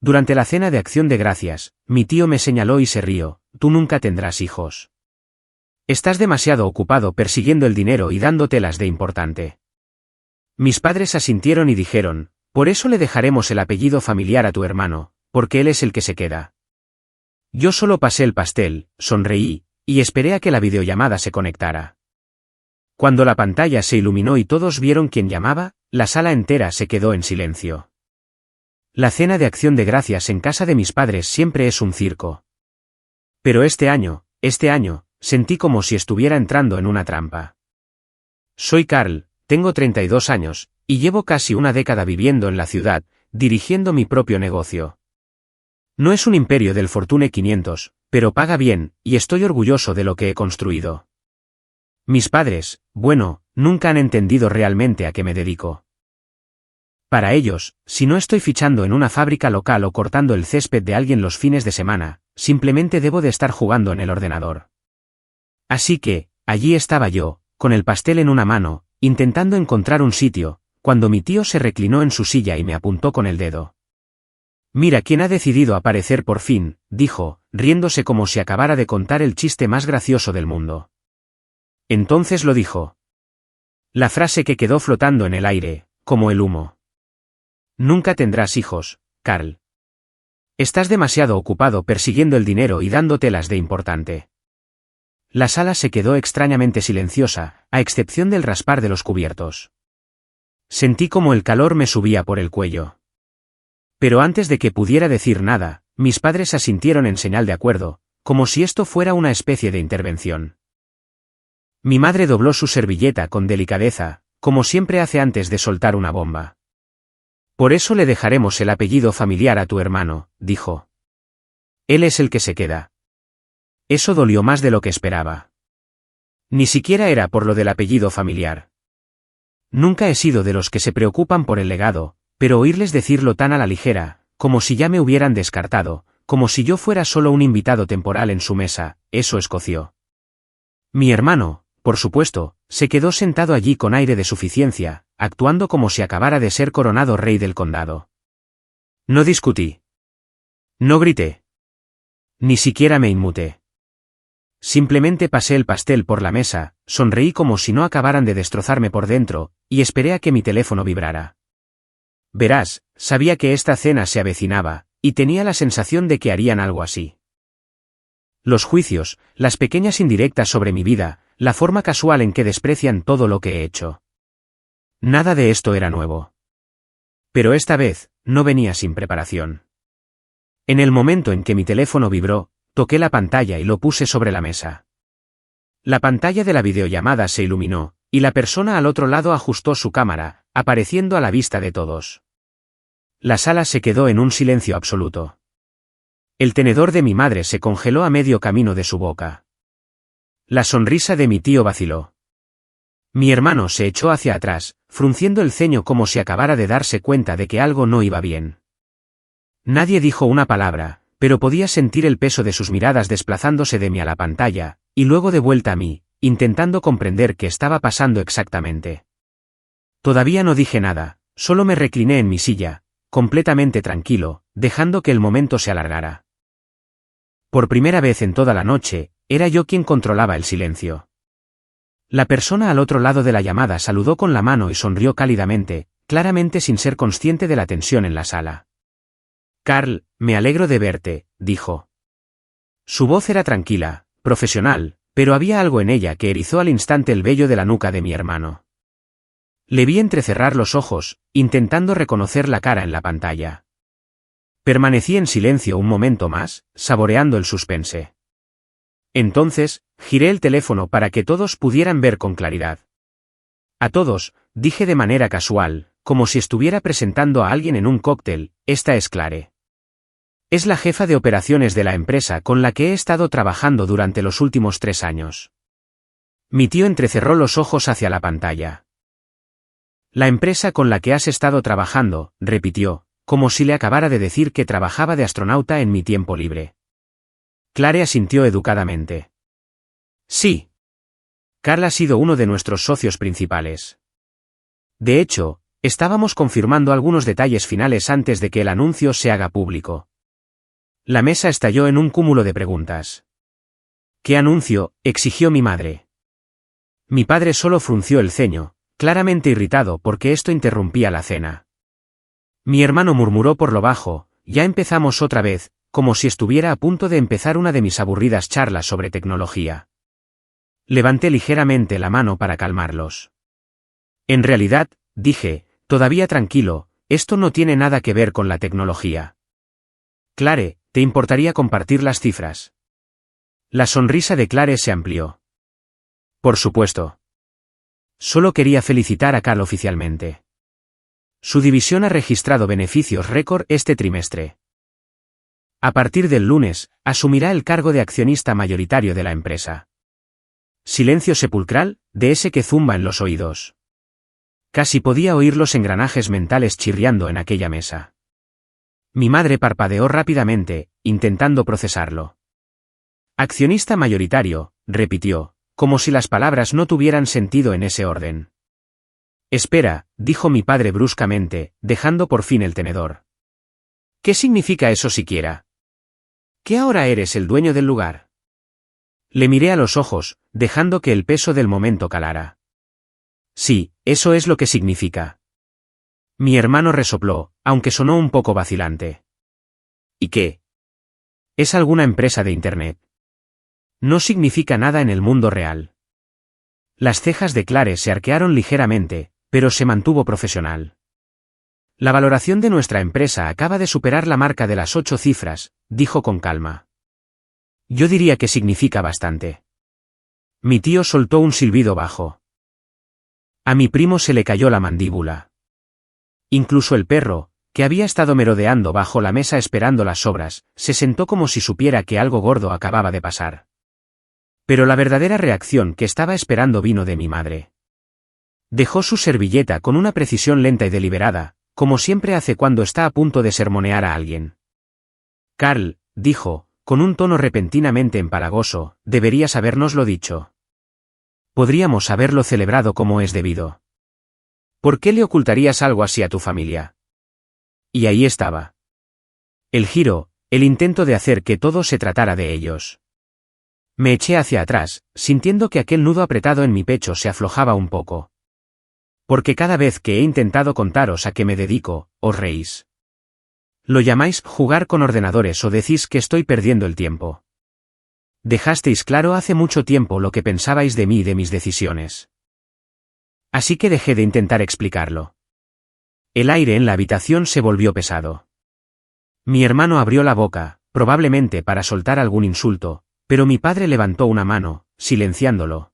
Durante la cena de Acción de Gracias, mi tío me señaló y se rió: tú nunca tendrás hijos. Estás demasiado ocupado persiguiendo el dinero y dándotelas de importante. Mis padres asintieron y dijeron: por eso le dejaremos el apellido familiar a tu hermano, porque él es el que se queda. Yo solo pasé el pastel, sonreí, y esperé a que la videollamada se conectara. Cuando la pantalla se iluminó y todos vieron quién llamaba, la sala entera se quedó en silencio. La cena de Acción de Gracias en casa de mis padres siempre es un circo. Pero este año, sentí como si estuviera entrando en una trampa. Soy Carl, tengo 32 años, y llevo casi una década viviendo en la ciudad, dirigiendo mi propio negocio. No es un imperio del Fortune 500, pero paga bien, y estoy orgulloso de lo que he construido. Mis padres, bueno, nunca han entendido realmente a qué me dedico. Para ellos, si no estoy fichando en una fábrica local o cortando el césped de alguien los fines de semana, simplemente debo de estar jugando en el ordenador. Así que, allí estaba yo, con el pastel en una mano, intentando encontrar un sitio, cuando mi tío se reclinó en su silla y me apuntó con el dedo. Mira quién ha decidido aparecer por fin, dijo, riéndose como si acabara de contar el chiste más gracioso del mundo. Entonces lo dijo. La frase que quedó flotando en el aire, como el humo. Nunca tendrás hijos, Carl. Estás demasiado ocupado persiguiendo el dinero y dándotelas de importante. La sala se quedó extrañamente silenciosa, a excepción del raspar de los cubiertos. Sentí como el calor me subía por el cuello. Pero antes de que pudiera decir nada, mis padres asintieron en señal de acuerdo, como si esto fuera una especie de intervención. Mi madre dobló su servilleta con delicadeza, como siempre hace antes de soltar una bomba. Por eso le dejaremos el apellido familiar a tu hermano, dijo. Él es el que se queda. Eso dolió más de lo que esperaba. Ni siquiera era por lo del apellido familiar. Nunca he sido de los que se preocupan por el legado, pero oírles decirlo tan a la ligera, como si ya me hubieran descartado, como si yo fuera solo un invitado temporal en su mesa, eso escoció. Mi hermano, por supuesto, se quedó sentado allí con aire de suficiencia, actuando como si acabara de ser coronado rey del condado. No discutí. No grité. Ni siquiera me inmuté. Simplemente pasé el pastel por la mesa, sonreí como si no acabaran de destrozarme por dentro, y esperé a que mi teléfono vibrara. Verás, sabía que esta cena se avecinaba, y tenía la sensación de que harían algo así. Los juicios, las pequeñas indirectas sobre mi vida, la forma casual en que desprecian todo lo que he hecho. Nada de esto era nuevo. Pero esta vez, no venía sin preparación. En el momento en que mi teléfono vibró, toqué la pantalla y lo puse sobre la mesa. La pantalla de la videollamada se iluminó, y la persona al otro lado ajustó su cámara, apareciendo a la vista de todos. La sala se quedó en un silencio absoluto. El tenedor de mi madre se congeló a medio camino de su boca. La sonrisa de mi tío vaciló. Mi hermano se echó hacia atrás, frunciendo el ceño como si acabara de darse cuenta de que algo no iba bien. Nadie dijo una palabra, pero podía sentir el peso de sus miradas desplazándose de mí a la pantalla, y luego de vuelta a mí, intentando comprender qué estaba pasando exactamente. Todavía no dije nada, solo me recliné en mi silla, completamente tranquilo, dejando que el momento se alargara. Por primera vez en toda la noche, era yo quien controlaba el silencio. La persona al otro lado de la llamada saludó con la mano y sonrió cálidamente, claramente sin ser consciente de la tensión en la sala. Carl, me alegro de verte, dijo. Su voz era tranquila, profesional, pero había algo en ella que erizó al instante el vello de la nuca de mi hermano. Le vi entrecerrar los ojos, intentando reconocer la cara en la pantalla. Permanecí en silencio un momento más, saboreando el suspense. Entonces, giré el teléfono para que todos pudieran ver con claridad. A todos, dije de manera casual, como si estuviera presentando a alguien en un cóctel, esta es Clare. Es la jefa de operaciones de la empresa con la que he estado trabajando durante los últimos 3 años. Mi tío entrecerró los ojos hacia la pantalla. La empresa con la que has estado trabajando, repitió, como si le acabara de decir que trabajaba de astronauta en mi tiempo libre. Clare asintió educadamente. Sí. Carl ha sido uno de nuestros socios principales. De hecho, Estábamos confirmando algunos detalles finales antes de que el anuncio se haga público. La mesa estalló en un cúmulo de preguntas. ¿Qué anuncio?, exigió mi madre. Mi padre solo frunció el ceño, claramente irritado porque esto interrumpía la cena. Mi hermano murmuró por lo bajo, ya empezamos otra vez, como si estuviera a punto de empezar una de mis aburridas charlas sobre tecnología. Levanté ligeramente la mano para calmarlos. En realidad, dije, todavía tranquilo, esto no tiene nada que ver con la tecnología. Clare, ¿te importaría compartir las cifras? La sonrisa de Clare se amplió. Por supuesto. Solo quería felicitar a Carl oficialmente. Su división ha registrado beneficios récord este trimestre. A partir del lunes, asumirá el cargo de accionista mayoritario de la empresa. Silencio sepulcral, de ese que zumba en los oídos. Casi podía oír los engranajes mentales chirriando en aquella mesa. Mi madre parpadeó rápidamente, intentando procesarlo. Accionista mayoritario, repitió, como si las palabras no tuvieran sentido en ese orden. Espera, dijo mi padre bruscamente, dejando por fin el tenedor. ¿Qué significa eso siquiera? ¿Que ahora eres el dueño del lugar? Le miré a los ojos, dejando que el peso del momento calara. Sí, eso es lo que significa. Mi hermano resopló, aunque sonó un poco vacilante. ¿Y qué? ¿Es alguna empresa de Internet? No significa nada en el mundo real. Las cejas de Clare se arquearon ligeramente, pero se mantuvo profesional. La valoración de nuestra empresa acaba de superar la marca de las 8 cifras, dijo con calma. Yo diría que significa bastante. Mi tío soltó un silbido bajo. A mi primo se le cayó la mandíbula. Incluso el perro, que había estado merodeando bajo la mesa esperando las sobras, se sentó como si supiera que algo gordo acababa de pasar. Pero la verdadera reacción que estaba esperando vino de mi madre. Dejó su servilleta con una precisión lenta y deliberada, como siempre hace cuando está a punto de sermonear a alguien. Carl, dijo, con un tono repentinamente empalagoso, deberías habérnoslo dicho. Podríamos haberlo celebrado como es debido. ¿Por qué le ocultarías algo así a tu familia? Y ahí estaba. El giro, el intento de hacer que todo se tratara de ellos. Me eché hacia atrás, sintiendo que aquel nudo apretado en mi pecho se aflojaba un poco. Porque cada vez que he intentado contaros a qué me dedico, os reís. ¿Lo llamáis jugar con ordenadores o decís que estoy perdiendo el tiempo? Dejasteis claro hace mucho tiempo lo que pensabais de mí y de mis decisiones. Así que dejé de intentar explicarlo. El aire en la habitación se volvió pesado. Mi hermano abrió la boca, probablemente para soltar algún insulto, pero mi padre levantó una mano, silenciándolo.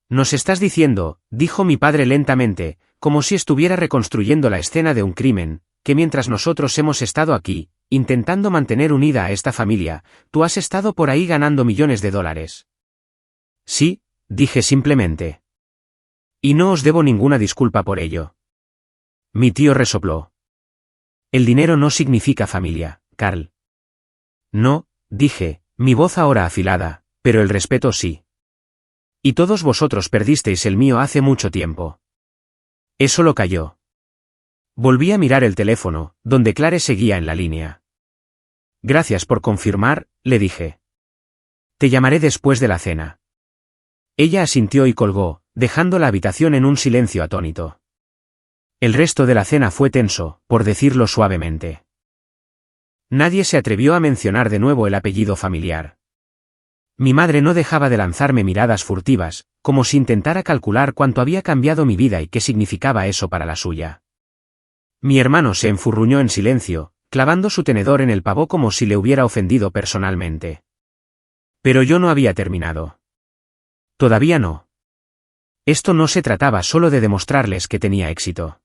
«Nos estás diciendo», dijo mi padre lentamente, como si estuviera reconstruyendo la escena de un crimen, que mientras nosotros hemos estado aquí, intentando mantener unida a esta familia, tú has estado por ahí ganando millones de dólares. Sí, dije simplemente. Y no os debo ninguna disculpa por ello. Mi tío resopló. El dinero no significa familia, Carl. No, dije, mi voz ahora afilada, pero el respeto sí. Y todos vosotros perdisteis el mío hace mucho tiempo. Eso lo calló. Volví a mirar el teléfono, donde Clare seguía en la línea. Gracias por confirmar, le dije. Te llamaré después de la cena. Ella asintió y colgó, dejando la habitación en un silencio atónito. El resto de la cena fue tenso, por decirlo suavemente. Nadie se atrevió a mencionar de nuevo el apellido familiar. Mi madre no dejaba de lanzarme miradas furtivas, como si intentara calcular cuánto había cambiado mi vida y qué significaba eso para la suya. Mi hermano se enfurruñó en silencio, clavando su tenedor en el pavo como si le hubiera ofendido personalmente. Pero yo no había terminado. Todavía no. Esto no se trataba solo de demostrarles que tenía éxito.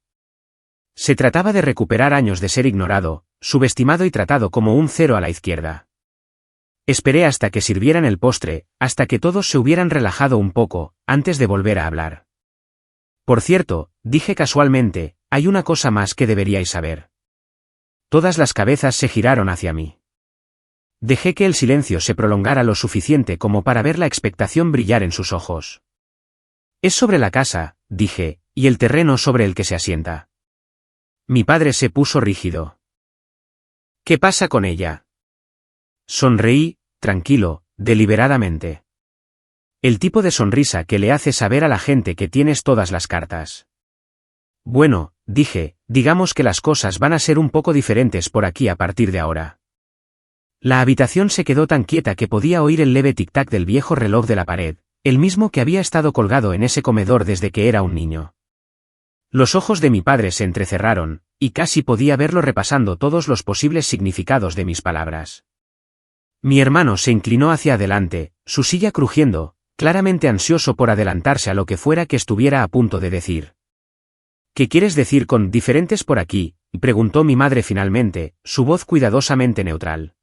Se trataba de recuperar años de ser ignorado, subestimado y tratado como un cero a la izquierda. Esperé hasta que sirvieran el postre, hasta que todos se hubieran relajado un poco, antes de volver a hablar. Por cierto, dije casualmente, hay una cosa más que deberíais saber. Todas las cabezas se giraron hacia mí. Dejé que el silencio se prolongara lo suficiente como para ver la expectación brillar en sus ojos. Es sobre la casa, dije, y el terreno sobre el que se asienta. Mi padre se puso rígido. ¿Qué pasa con ella? Sonreí, tranquilo, deliberadamente. El tipo de sonrisa que le hace saber a la gente que tienes todas las cartas. Bueno, dije, digamos que las cosas van a ser un poco diferentes por aquí a partir de ahora. La habitación se quedó tan quieta que podía oír el leve tic-tac del viejo reloj de la pared, el mismo que había estado colgado en ese comedor desde que era un niño. Los ojos de mi padre se entrecerraron, y casi podía verlo repasando todos los posibles significados de mis palabras. Mi hermano se inclinó hacia adelante, su silla crujiendo, claramente ansioso por adelantarse a lo que fuera que estuviera a punto de decir. ¿Qué quieres decir con diferentes por aquí?, preguntó mi madre finalmente, su voz cuidadosamente neutral.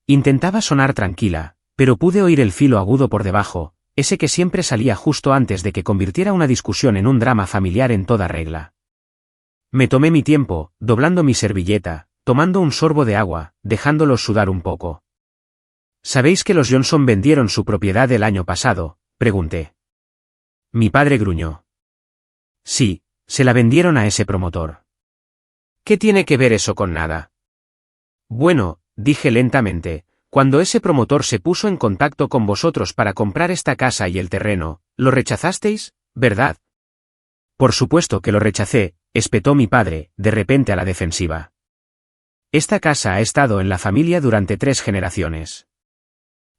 Intentaba sonar tranquila, pero pude oír el filo agudo por debajo, ese que siempre salía justo antes de que convirtiera una discusión en un drama familiar en toda regla. Me tomé mi tiempo, doblando mi servilleta, tomando un sorbo de agua, dejándolos sudar un poco. ¿Sabéis que los Johnson vendieron su propiedad el año pasado?, pregunté. Mi padre gruñó. Sí, se la vendieron a ese promotor. ¿Qué tiene que ver eso con nada? Bueno, dije lentamente, cuando ese promotor se puso en contacto con vosotros para comprar esta casa y el terreno, lo rechazasteis, ¿verdad? Por supuesto que lo rechacé, espetó mi padre, de repente a la defensiva. Esta casa ha estado en la familia durante 3 generaciones.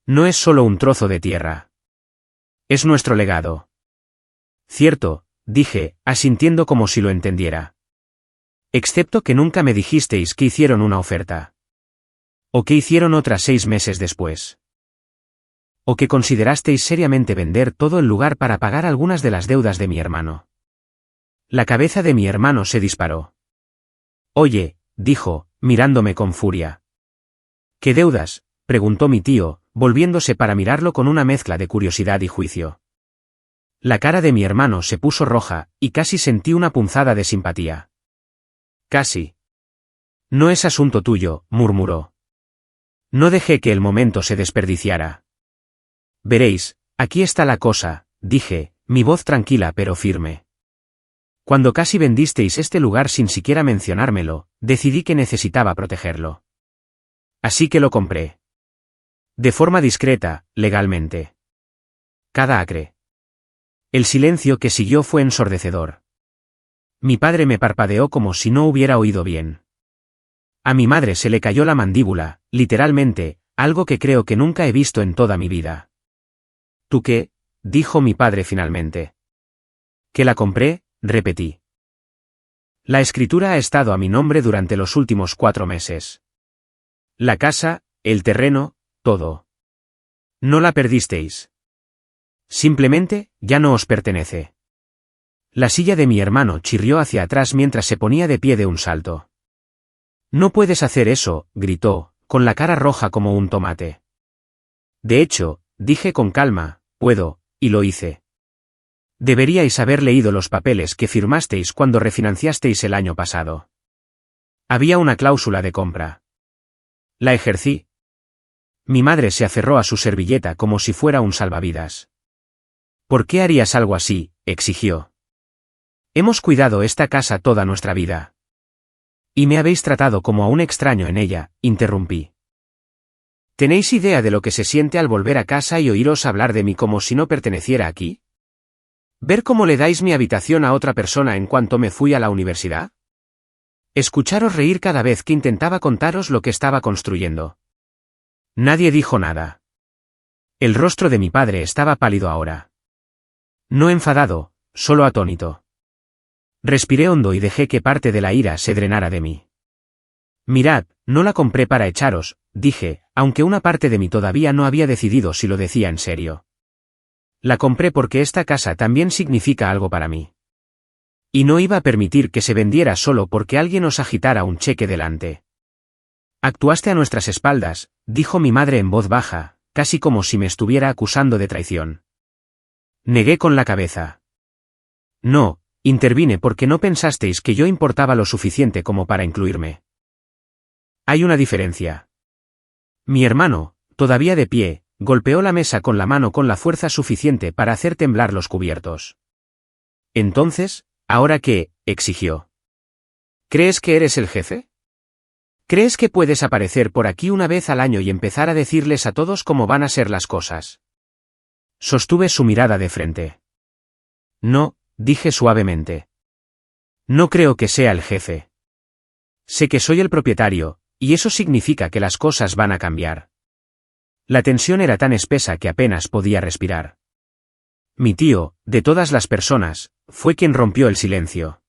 No es solo un trozo de tierra. Es nuestro legado. Cierto, dije, asintiendo como si lo entendiera. Excepto que nunca me dijisteis que hicieron una oferta. O que hicieron otra 6 meses después. O que considerasteis seriamente vender todo el lugar para pagar algunas de las deudas de mi hermano. La cabeza de mi hermano se disparó. Oye, dijo, mirándome con furia. ¿Qué deudas?, preguntó mi tío, volviéndose para mirarlo con una mezcla de curiosidad y juicio. La cara de mi hermano se puso roja, y casi sentí una punzada de simpatía. Casi. No es asunto tuyo, murmuró. No dejé que el momento se desperdiciara. Veréis, aquí está la cosa, dije, mi voz tranquila pero firme. Cuando casi vendisteis este lugar sin siquiera mencionármelo, decidí que necesitaba protegerlo. Así que lo compré. De forma discreta, legalmente. Cada acre. El silencio que siguió fue ensordecedor. Mi padre me parpadeó como si no hubiera oído bien. A mi madre se le cayó la mandíbula, literalmente, algo que creo que nunca he visto en toda mi vida. ¿Tú qué?, dijo mi padre finalmente. ¿Que la compré?, repetí. La escritura ha estado a mi nombre durante los últimos 4 meses. La casa, el terreno, todo. No la perdisteis. Simplemente, ya no os pertenece. La silla de mi hermano chirrió hacia atrás mientras se ponía de pie de un salto. No puedes hacer eso, gritó, con la cara roja como un tomate. De hecho, dije con calma, puedo, y lo hice. Deberíais haber leído los papeles que firmasteis cuando refinanciasteis el año pasado. Había una cláusula de compra. La ejercí. Mi madre se aferró a su servilleta como si fuera un salvavidas. ¿Por qué harías algo así?, exigió. Hemos cuidado esta casa toda nuestra vida. Y me habéis tratado como a un extraño en ella, interrumpí. ¿Tenéis idea de lo que se siente al volver a casa y oíros hablar de mí como si no perteneciera aquí? ¿Ver cómo le dais mi habitación a otra persona en cuanto me fui a la universidad? Escucharos reír cada vez que intentaba contaros lo que estaba construyendo. Nadie dijo nada. El rostro de mi padre estaba pálido ahora. No enfadado, solo atónito. Respiré hondo y dejé que parte de la ira se drenara de mí. Mirad, no la compré para echaros, dije, aunque una parte de mí todavía no había decidido si lo decía en serio. La compré porque esta casa también significa algo para mí. Y no iba a permitir que se vendiera solo porque alguien os agitara un cheque delante. Actuaste a nuestras espaldas, dijo mi madre en voz baja, casi como si me estuviera acusando de traición. Negué con la cabeza. No, intervine porque no pensasteis que yo importaba lo suficiente como para incluirme. Hay una diferencia. Mi hermano, todavía de pie, golpeó la mesa con la mano con la fuerza suficiente para hacer temblar los cubiertos. Entonces, ¿ahora qué?, exigió. ¿Crees que eres el jefe? ¿Crees que puedes aparecer por aquí una vez al año y empezar a decirles a todos cómo van a ser las cosas? Sostuve su mirada de frente. No, dije suavemente. No creo que sea el jefe. Sé que soy el propietario, y eso significa que las cosas van a cambiar. La tensión era tan espesa que apenas podía respirar. Mi tío, de todas las personas, fue quien rompió el silencio.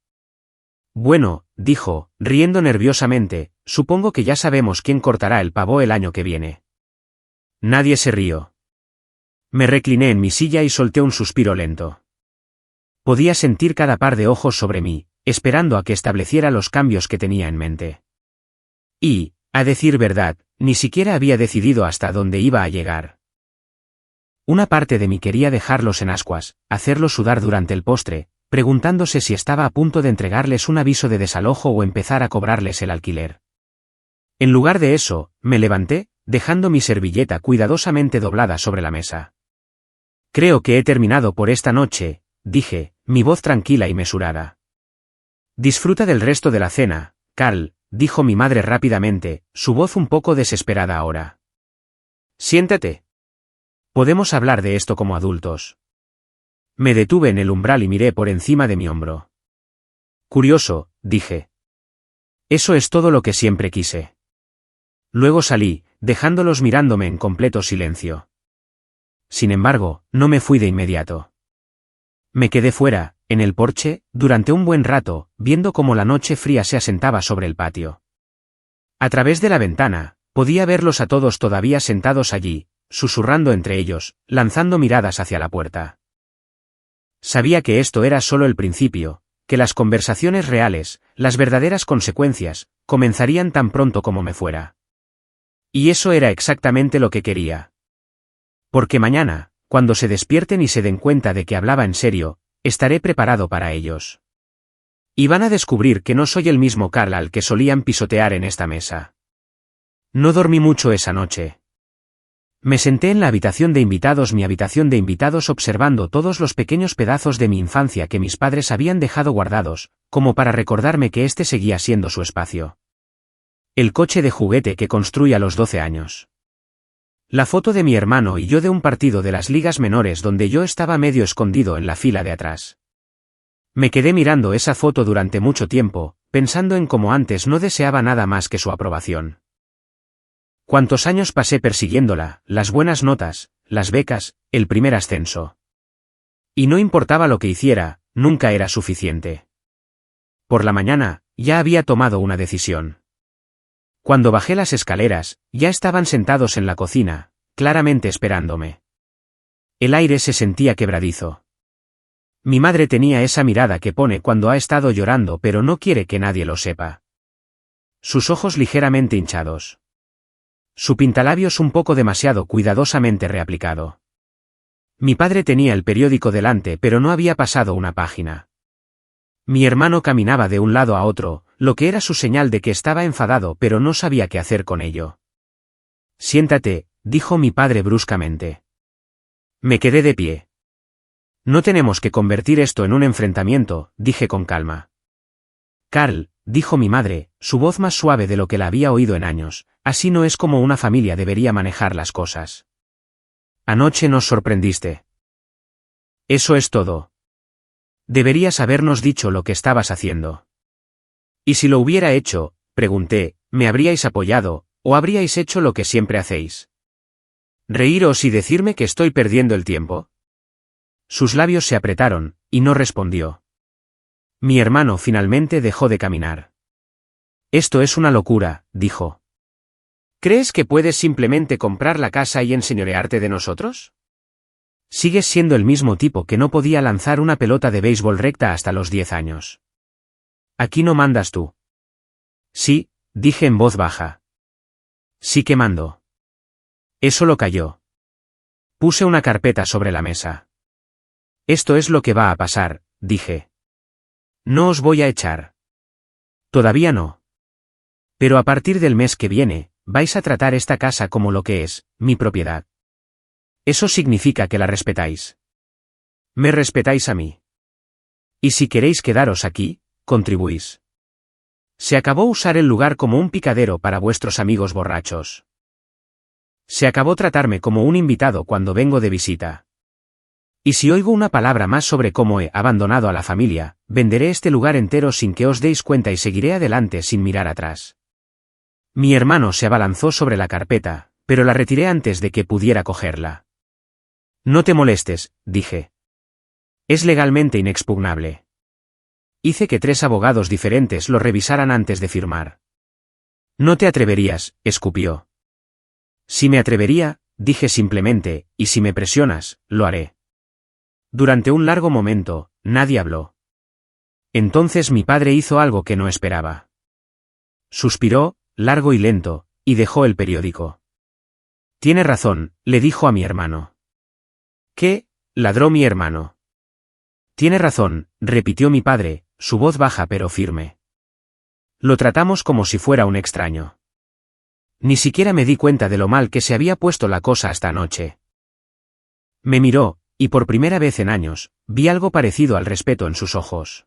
Bueno, dijo, riendo nerviosamente, supongo que ya sabemos quién cortará el pavo el año que viene. Nadie se rió. Me recliné en mi silla y solté un suspiro lento. Podía sentir cada par de ojos sobre mí, esperando a que estableciera los cambios que tenía en mente. Y, a decir verdad, ni siquiera había decidido hasta dónde iba a llegar. Una parte de mí quería dejarlos en ascuas, hacerlos sudar durante el postre, preguntándose si estaba a punto de entregarles un aviso de desalojo o empezar a cobrarles el alquiler. En lugar de eso, me levanté, dejando mi servilleta cuidadosamente doblada sobre la mesa. Creo que he terminado por esta noche, dije, mi voz tranquila y mesurada. Disfruta del resto de la cena, Carl, dijo mi madre rápidamente, su voz un poco desesperada ahora. Siéntate. Podemos hablar de esto como adultos. Me detuve en el umbral y miré por encima de mi hombro. Curioso, dije. Eso es todo lo que siempre quise. Luego salí, dejándolos mirándome en completo silencio. Sin embargo, no me fui de inmediato. Me quedé fuera, en el porche, durante un buen rato, viendo cómo la noche fría se asentaba sobre el patio. A través de la ventana, podía verlos a todos todavía sentados allí, susurrando entre ellos, lanzando miradas hacia la puerta. Sabía que esto era solo el principio, que las conversaciones reales, las verdaderas consecuencias, comenzarían tan pronto como me fuera. Y eso era exactamente lo que quería. Porque mañana, cuando se despierten y se den cuenta de que hablaba en serio, estaré preparado para ellos. Y van a descubrir que no soy el mismo Carl al que solían pisotear en esta mesa. No dormí mucho esa noche. Me senté en la habitación de invitados, mi habitación de invitados, observando todos los pequeños pedazos de mi infancia que mis padres habían dejado guardados, como para recordarme que este seguía siendo su espacio. El coche de juguete que construí a los 12 años. La foto de mi hermano y yo de un partido de las ligas menores donde yo estaba medio escondido en la fila de atrás. Me quedé mirando esa foto durante mucho tiempo, pensando en cómo antes no deseaba nada más que su aprobación. Cuántos años pasé persiguiéndola, las buenas notas, las becas, el primer ascenso. Y no importaba lo que hiciera, nunca era suficiente. Por la mañana, ya había tomado una decisión. Cuando bajé las escaleras, ya estaban sentados en la cocina, claramente esperándome. El aire se sentía quebradizo. Mi madre tenía esa mirada que pone cuando ha estado llorando pero no quiere que nadie lo sepa. Sus ojos ligeramente hinchados. Su pintalabios un poco demasiado cuidadosamente reaplicado. Mi padre tenía el periódico delante pero no había pasado una página. Mi hermano caminaba de un lado a otro, lo que era su señal de que estaba enfadado pero no sabía qué hacer con ello. Siéntate, dijo mi padre bruscamente. Me quedé de pie. No tenemos que convertir esto en un enfrentamiento, dije con calma. Carl, dijo mi madre, su voz más suave de lo que la había oído en años, así no es como una familia debería manejar las cosas. Anoche nos sorprendiste. Eso es todo. Deberías habernos dicho lo que estabas haciendo. Y si lo hubiera hecho, pregunté, ¿me habríais apoyado, o habríais hecho lo que siempre hacéis? ¿Reíros y decirme que estoy perdiendo el tiempo? Sus labios se apretaron, y no respondió. Mi hermano finalmente dejó de caminar. Esto es una locura, dijo. ¿Crees que puedes simplemente comprar la casa y enseñorearte de nosotros? Sigues siendo el mismo tipo que no podía lanzar una pelota de béisbol recta hasta los 10 años. Aquí no mandas tú. Sí, dije en voz baja. Sí que mando. Eso lo calló. Puse una carpeta sobre la mesa. Esto es lo que va a pasar, dije. No os voy a echar. Todavía no. Pero a partir del mes que viene, vais a tratar esta casa como lo que es, mi propiedad. Eso significa que la respetáis. Me respetáis a mí. Y si queréis quedaros aquí, contribuís. Se acabó usar el lugar como un picadero para vuestros amigos borrachos. Se acabó tratarme como un invitado cuando vengo de visita. Y si oigo una palabra más sobre cómo he abandonado a la familia, venderé este lugar entero sin que os deis cuenta y seguiré adelante sin mirar atrás. Mi hermano se abalanzó sobre la carpeta, pero la retiré antes de que pudiera cogerla. No te molestes, dije. Es legalmente inexpugnable. Hice que 3 abogados diferentes lo revisaran antes de firmar. No te atreverías, escupió. Si me atrevería, dije simplemente, y si me presionas, lo haré. Durante un largo momento, nadie habló. Entonces mi padre hizo algo que no esperaba. Suspiró, largo y lento, y dejó el periódico. Tiene razón, le dijo a mi hermano. ¿Qué? Ladró mi hermano. Tiene razón, repitió mi padre, su voz baja pero firme. Lo tratamos como si fuera un extraño. Ni siquiera me di cuenta de lo mal que se había puesto la cosa hasta anoche. Me miró, y por primera vez en años, vi algo parecido al respeto en sus ojos.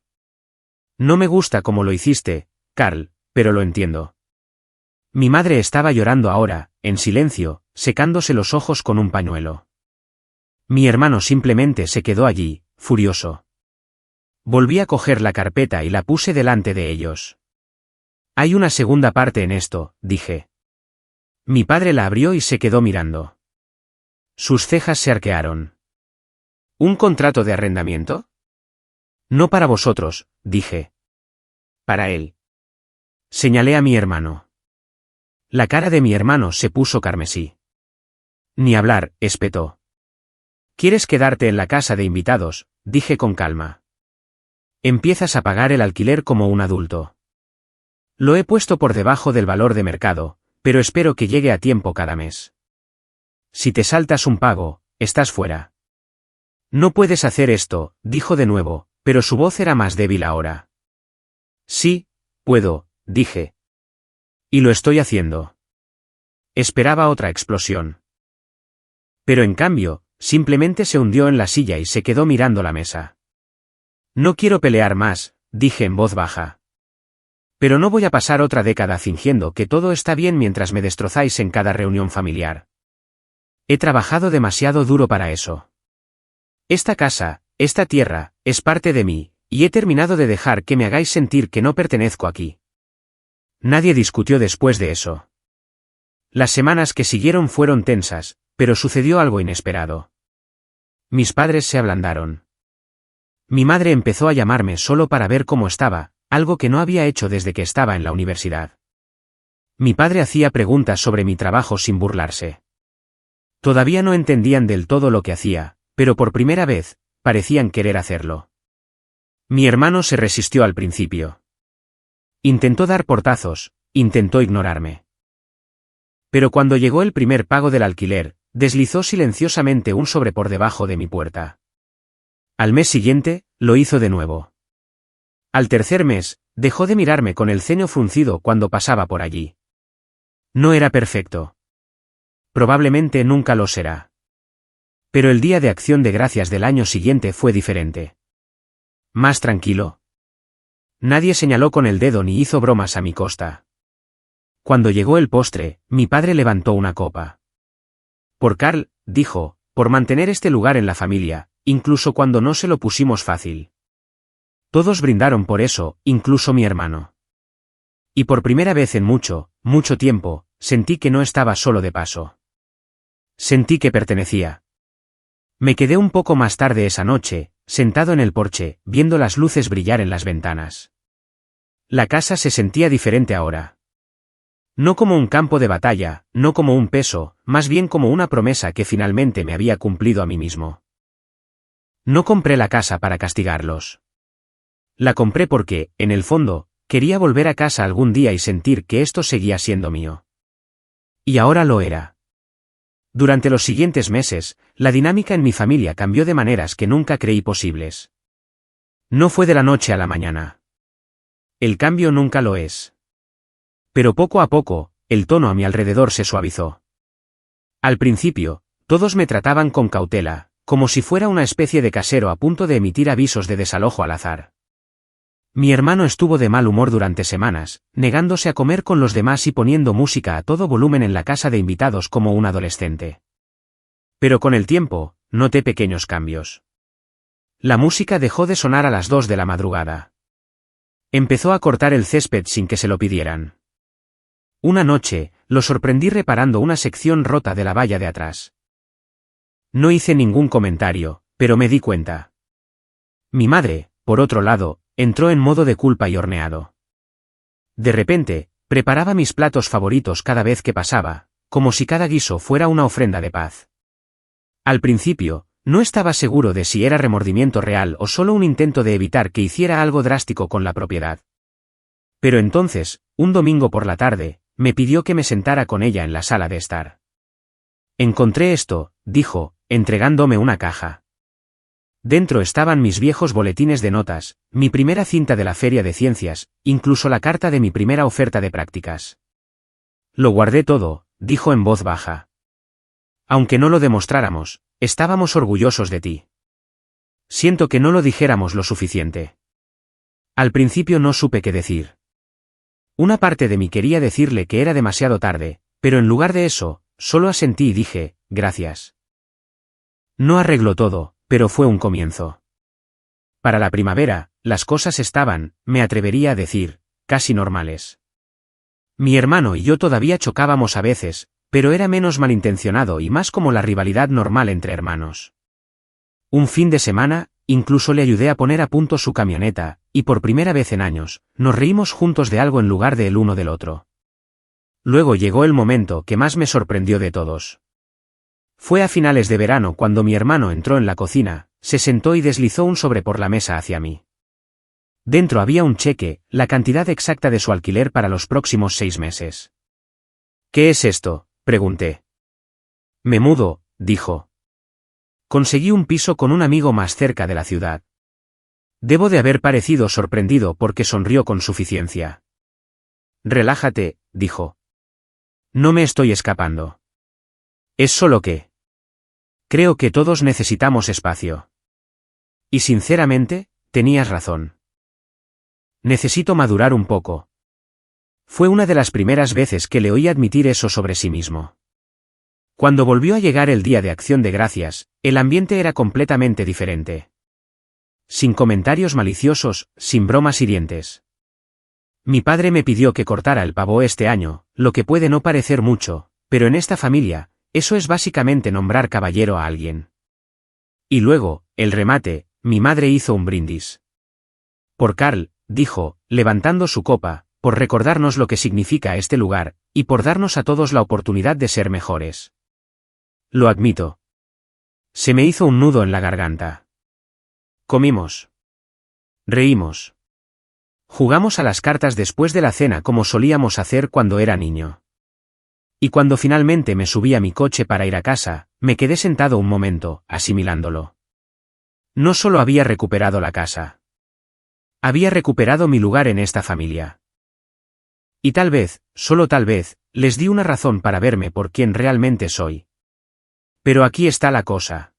No me gusta como lo hiciste, Carl, pero lo entiendo. Mi madre estaba llorando ahora, en silencio, secándose los ojos con un pañuelo. Mi hermano simplemente se quedó allí, furioso. Volví a coger la carpeta y la puse delante de ellos. Hay una segunda parte en esto, dije. Mi padre la abrió y se quedó mirando. Sus cejas se arquearon. ¿Un contrato de arrendamiento? No para vosotros, dije. Para él. Señalé a mi hermano. La cara de mi hermano se puso carmesí. Ni hablar, espetó. ¿Quieres quedarte en la casa de invitados?, dije con calma. Empiezas a pagar el alquiler como un adulto. Lo he puesto por debajo del valor de mercado, pero espero que llegue a tiempo cada mes. Si te saltas un pago, estás fuera. No puedes hacer esto, dijo de nuevo, pero su voz era más débil ahora. Sí, puedo, dije. Y lo estoy haciendo. Esperaba otra explosión. Pero en cambio, simplemente se hundió en la silla y se quedó mirando la mesa. No quiero pelear más, dije en voz baja. Pero no voy a pasar otra década fingiendo que todo está bien mientras me destrozáis en cada reunión familiar. He trabajado demasiado duro para eso. Esta casa, esta tierra, es parte de mí, y he terminado de dejar que me hagáis sentir que no pertenezco aquí. Nadie discutió después de eso. Las semanas que siguieron fueron tensas, pero sucedió algo inesperado. Mis padres se ablandaron. Mi madre empezó a llamarme solo para ver cómo estaba, algo que no había hecho desde que estaba en la universidad. Mi padre hacía preguntas sobre mi trabajo sin burlarse. Todavía no entendían del todo lo que hacía, pero por primera vez, parecían querer hacerlo. Mi hermano se resistió al principio. Intentó dar portazos, intentó ignorarme. Pero cuando llegó el primer pago del alquiler, deslizó silenciosamente un sobre por debajo de mi puerta. Al mes siguiente, lo hizo de nuevo. Al tercer mes, dejó de mirarme con el ceño fruncido cuando pasaba por allí. No era perfecto. Probablemente nunca lo será. Pero el día de Acción de Gracias del año siguiente fue diferente. Más tranquilo. Nadie señaló con el dedo ni hizo bromas a mi costa. Cuando llegó el postre, mi padre levantó una copa. Por Carl, dijo, por mantener este lugar en la familia, incluso cuando no se lo pusimos fácil. Todos brindaron por eso, incluso mi hermano. Y por primera vez en mucho, mucho tiempo, sentí que no estaba solo de paso. Sentí que pertenecía. Me quedé un poco más tarde esa noche, sentado en el porche, viendo las luces brillar en las ventanas. La casa se sentía diferente ahora. No como un campo de batalla, no como un peso, más bien como una promesa que finalmente me había cumplido a mí mismo. No compré la casa para castigarlos. La compré porque, en el fondo, quería volver a casa algún día y sentir que esto seguía siendo mío. Y ahora lo era. Durante los siguientes meses, la dinámica en mi familia cambió de maneras que nunca creí posibles. No fue de la noche a la mañana. El cambio nunca lo es. Pero poco a poco, el tono a mi alrededor se suavizó. Al principio, todos me trataban con cautela, como si fuera una especie de casero a punto de emitir avisos de desalojo al azar. Mi hermano estuvo de mal humor durante semanas, negándose a comer con los demás y poniendo música a todo volumen en la casa de invitados como un adolescente. Pero con el tiempo, noté pequeños cambios. La música dejó de sonar a las 2 de la madrugada. Empezó a cortar el césped sin que se lo pidieran. Una noche, lo sorprendí reparando una sección rota de la valla de atrás. No hice ningún comentario, pero me di cuenta. Mi madre, por otro lado, entró en modo de culpa y horneado. De repente, preparaba mis platos favoritos cada vez que pasaba, como si cada guiso fuera una ofrenda de paz. Al principio, no estaba seguro de si era remordimiento real o solo un intento de evitar que hiciera algo drástico con la propiedad. Pero entonces, un domingo por la tarde, me pidió que me sentara con ella en la sala de estar. Encontré esto, dijo, entregándome una caja. Dentro estaban mis viejos boletines de notas, mi primera cinta de la Feria de Ciencias, incluso la carta de mi primera oferta de prácticas. Lo guardé todo, dijo en voz baja. Aunque no lo demostráramos, estábamos orgullosos de ti. Siento que no lo dijéramos lo suficiente. Al principio no supe qué decir. Una parte de mí quería decirle que era demasiado tarde, pero en lugar de eso, solo asentí y dije, gracias. No arregló todo, pero fue un comienzo. Para la primavera, las cosas estaban, me atrevería a decir, casi normales. Mi hermano y yo todavía chocábamos a veces, pero era menos malintencionado y más como la rivalidad normal entre hermanos. Un fin de semana, incluso le ayudé a poner a punto su camioneta, y por primera vez en años, nos reímos juntos de algo en lugar de el uno del otro. Luego llegó el momento que más me sorprendió de todos. Fue a finales de verano cuando mi hermano entró en la cocina, se sentó y deslizó un sobre por la mesa hacia mí. Dentro había un cheque, la cantidad exacta de su alquiler para los próximos 6 meses. ¿Qué es esto?, pregunté. Me mudo, dijo. Conseguí un piso con un amigo más cerca de la ciudad. Debo de haber parecido sorprendido porque sonrió con suficiencia. Relájate, dijo. No me estoy escapando. Es solo que... creo que todos necesitamos espacio. Y sinceramente, tenías razón. Necesito madurar un poco. Fue una de las primeras veces que le oí admitir eso sobre sí mismo. Cuando volvió a llegar el Día de Acción de Gracias, el ambiente era completamente diferente. Sin comentarios maliciosos, sin bromas hirientes. Mi padre me pidió que cortara el pavo este año, lo que puede no parecer mucho, pero en esta familia, eso es básicamente nombrar caballero a alguien. Y luego, el remate, mi madre hizo un brindis. Por Carl, dijo, levantando su copa, por recordarnos lo que significa este lugar, y por darnos a todos la oportunidad de ser mejores. Lo admito. Se me hizo un nudo en la garganta. Comimos. Reímos. Jugamos a las cartas después de la cena como solíamos hacer cuando era niño. Y cuando finalmente me subí a mi coche para ir a casa, me quedé sentado un momento, asimilándolo. No solo había recuperado la casa. Había recuperado mi lugar en esta familia. Y tal vez, solo tal vez, les di una razón para verme por quien realmente soy. Pero aquí está la cosa.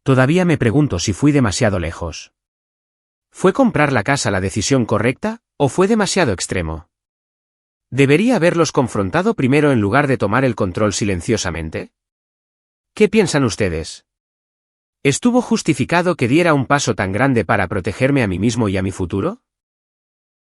Todavía me pregunto si fui demasiado lejos. ¿Fue comprar la casa la decisión correcta, o fue demasiado extremo? ¿Debería haberlos confrontado primero en lugar de tomar el control silenciosamente? ¿Qué piensan ustedes? ¿Estuvo justificado que diera un paso tan grande para protegerme a mí mismo y a mi futuro?